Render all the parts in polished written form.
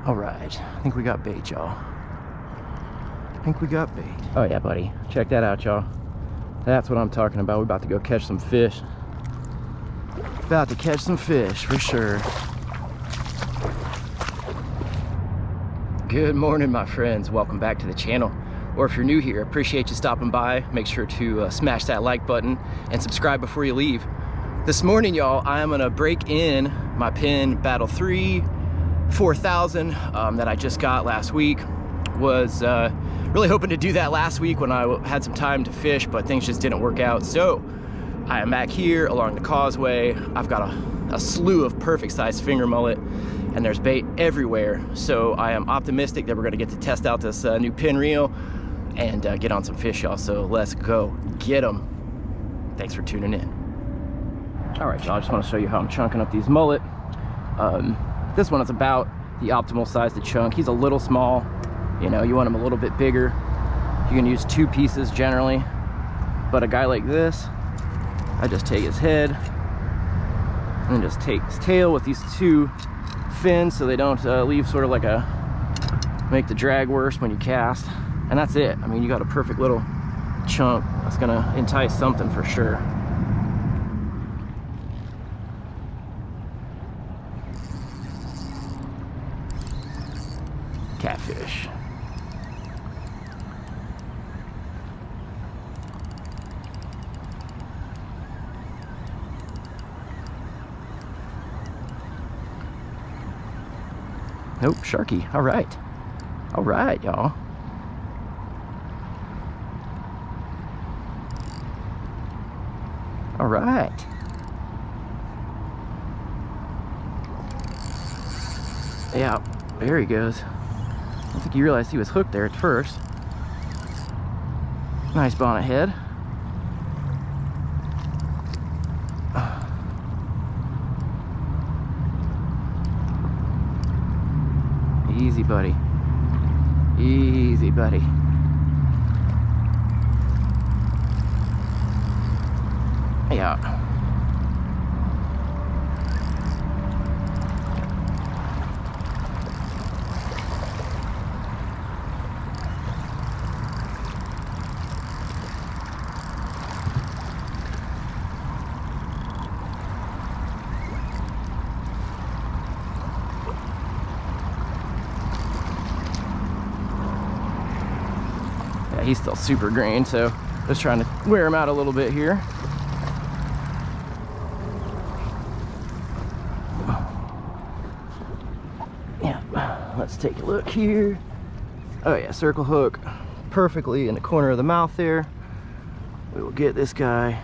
All right, I think we got bait, y'all. I think we got bait. Oh yeah, buddy. Check that out, y'all. That's what I'm talking about. We're about to go catch some fish. About to catch some fish for sure. Good morning, my friends. Welcome back to the channel. Or if you're new here, appreciate you stopping by. Make sure to smash that like button and subscribe before you leave. This morning, y'all, I am gonna break in my Penn Battle 3 4000 that I just got last week. Was really hoping to do that last week when I had some time to fish, but things just didn't work out. So I am back here along the causeway. I've got a slew of perfect sized finger mullet, and there's bait everywhere. So I am optimistic that we're gonna get to test out this new Penn reel and get on some fish, y'all. So let's go get them. Thanks for tuning in. All right, y'all, I just want to show you how I'm chunking up these mullet. This one is about the optimal size to chunk. He's a little small. You know, you want him a little bit bigger. You can use 2 pieces generally. But a guy like this, I just take his head and then just take his tail with these 2 fins so they don't leave sort of like make the drag worse when you cast. And that's it. I mean, you got a perfect little chunk that's gonna entice something for sure. Catfish. Nope, sharky. All right. All right, y'all. All right. Yeah, there he goes. I don't think he realized he was hooked there at first. Nice bonnet head. Easy, buddy. Easy, buddy. Yeah. Yeah, he's still super green, so just trying to wear him out a little bit here. Yeah, let's take a look here. Oh yeah, circle hook perfectly in the corner of the mouth there. We will get this guy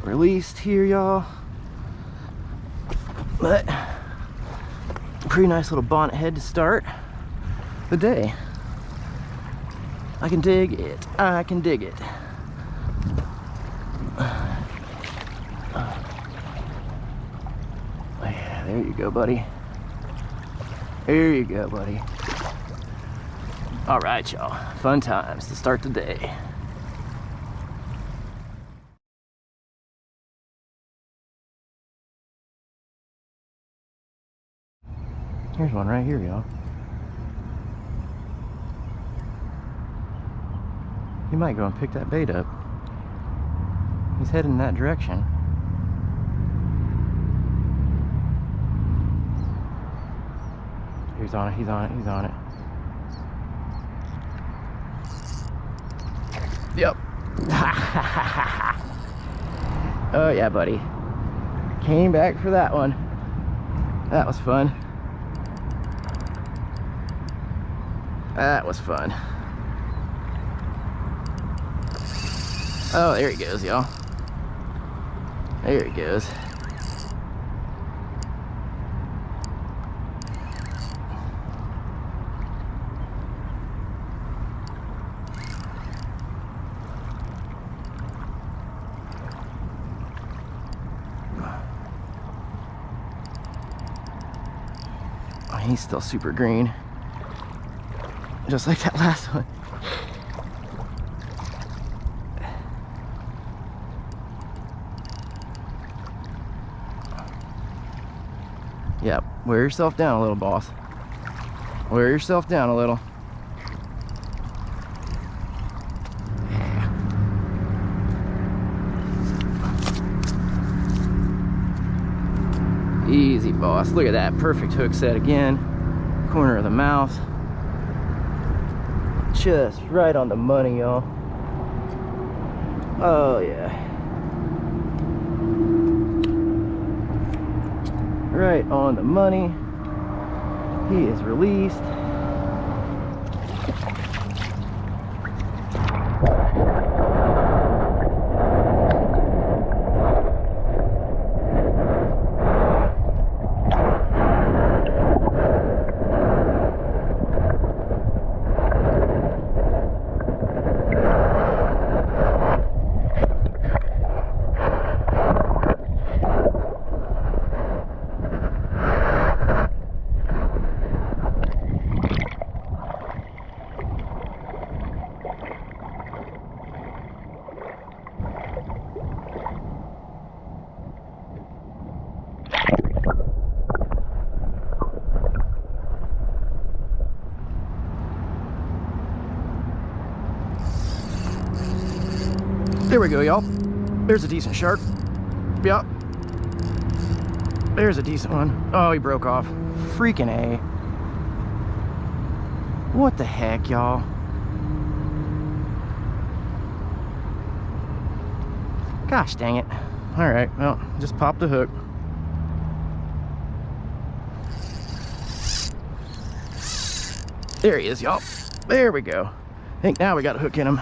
released here, y'all. But pretty nice little bonnet head to start the day. I can dig it. I can dig it. Yeah, there you go, buddy. There you go, buddy. All right, y'all. Fun times to start the day. Here's one right here, y'all. He might go and pick that bait up. He's heading in that direction. He's on it, he's on it, he's on it. Yep. Oh yeah, buddy. Came back for that one. That was fun. That was fun. Oh, there he goes, y'all. There he goes. Oh, he's still super green. Just like that last one. Yep, wear yourself down, little boss. Wear yourself down a little. Easy, boss. Look at that. Perfect hook set again. Corner of the mouth. Just right on the money, y'all. Oh, yeah. Right on the money. He is released. There we go, y'all. There's a decent shark. Yep. There's a decent one. Oh, he broke off. Freaking A. What the heck, y'all? Gosh dang it. All right, well, just pop the hook. There he is, y'all. There we go. I think now we got a hook in him.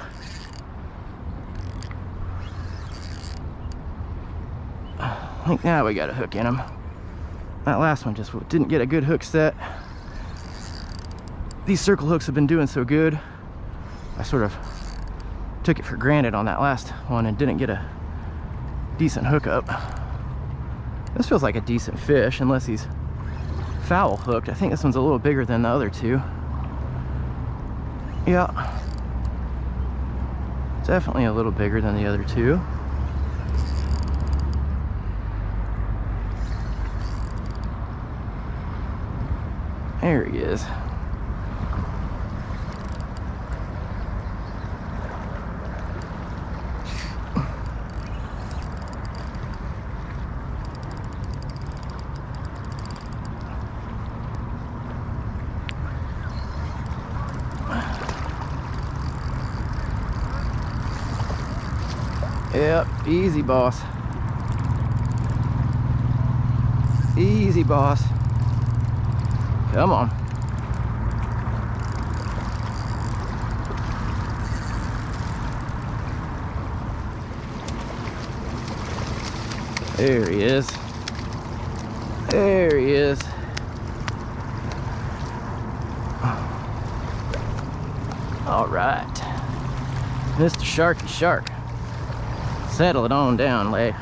I think now we got a hook in him. That last one just didn't get a good hook set. These circle hooks have been doing so good. I sort of took it for granted on that last one and didn't get a decent hookup. This feels like a decent fish, unless he's foul hooked. I think this one's a little bigger than the other two. Yeah. Definitely a little bigger than the other two. There he is. Yep, easy, boss. Easy, boss. Come on. There he is. There he is. All right. Mr. Sharky Shark. Settle it on down, Lay.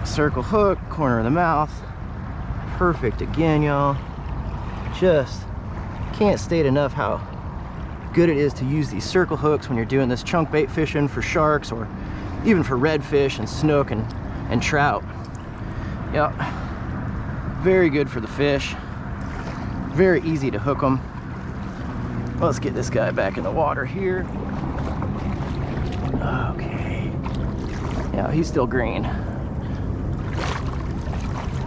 Circle hook, corner of the mouth. Perfect again, y'all. Just can't state enough how good it is to use these circle hooks when you're doing this chunk bait fishing for sharks, or even for redfish and snook and trout. Yep. Very good for the fish. Very easy to hook them. Let's get this guy back in the water here. Okay. Yeah, he's still green.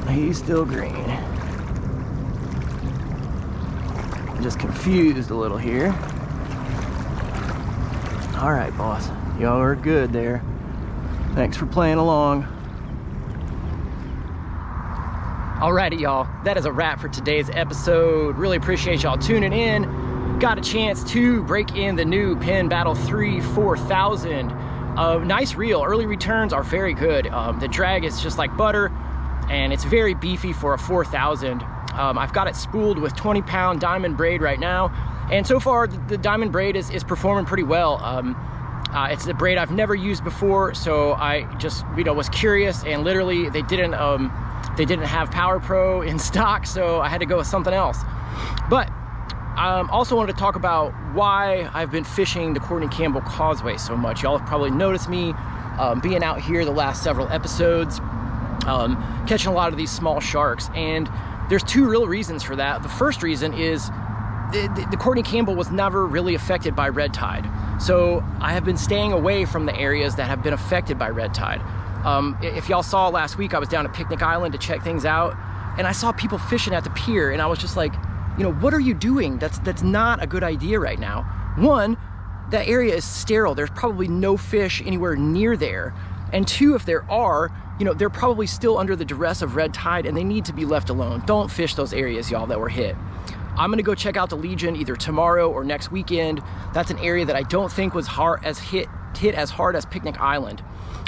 He's still green. Just confused a little here. All right, boss. Y'all are good there. Thanks for playing along. Alrighty, y'all. That is a wrap for today's episode. Really appreciate y'all tuning in. Got a chance to break in the new Penn Battle 3 4000. Nice reel. Early returns are very good. The drag is just like butter, and it's very beefy for a 4000. I've got it spooled with 20-pound diamond braid right now, and so far the diamond braid is performing pretty well. It's a braid I've never used before, so I just was curious, and literally they didn't have Power Pro in stock, so I had to go with something else. But also wanted to talk about why I've been fishing the Courtney Campbell Causeway so much. Y'all have probably noticed me being out here the last several episodes. catching a lot of these small sharks. And there's two real reasons for that. The first reason is the Courtney Campbell was never really affected by red tide. So I have been staying away from the areas that have been affected by red tide. If y'all saw last week, I was down at Picnic Island to check things out, and I saw people fishing at the pier, and I was just like, you know, what are you doing? That's not a good idea right now. One, that area is sterile. There's probably no fish anywhere near there. And two, if there are, you know, they're probably still under the duress of red tide and they need to be left alone. Don't fish those areas, y'all, that were hit. I'm gonna go check out the Legion either tomorrow or next weekend. That's an area that I don't think was hit as hard as Picnic Island.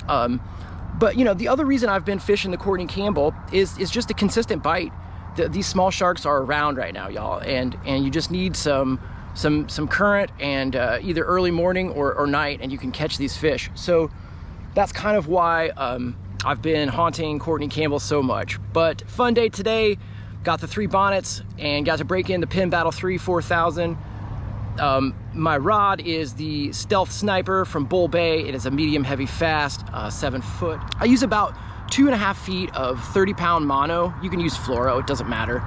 But you know, the other reason I've been fishing the Courtney Campbell is just a consistent bite. These small sharks are around right now, y'all, and you just need some current and either early morning or night, and you can catch these fish. So that's kind of why I've been haunting Courtney Campbell so much. But fun day today. Got the 3 bonnets and got to break in the Penn Battle 3 4000. My rod is the Stealth Sniper from Bull Bay. It is a medium heavy fast, 7 foot. I use about 2.5 feet of 30-pound mono. You can use fluoro, it doesn't matter.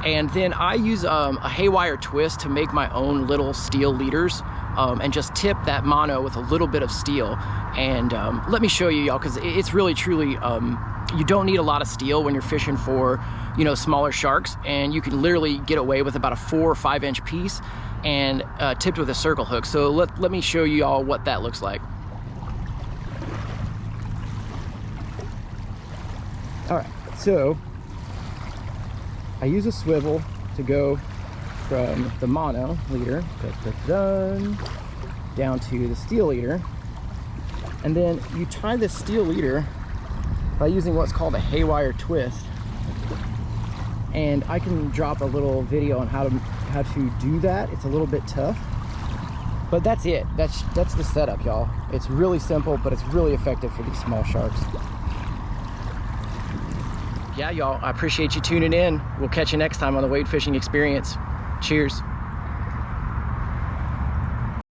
And then I use a haywire twist to make my own little steel leaders, and just tip that mono with a little bit of steel. And let me show you, y'all, because it's really truly, you don't need a lot of steel when you're fishing for, you know, smaller sharks, and you can literally get away with about a 4 or 5 inch piece and tipped with a circle hook. So let me show you all what that looks like. All right, so I use a swivel to go from the mono leader down to the steel leader, and then you tie this steel leader by using what's called a haywire twist. And I can drop a little video on how to do that. It's a little bit tough, but that's it. That's the setup, y'all. It's really simple, but it's really effective for these small sharks. Yeah, y'all, I appreciate you tuning in. We'll catch you next time on the Wade Fishing Experience. Cheers.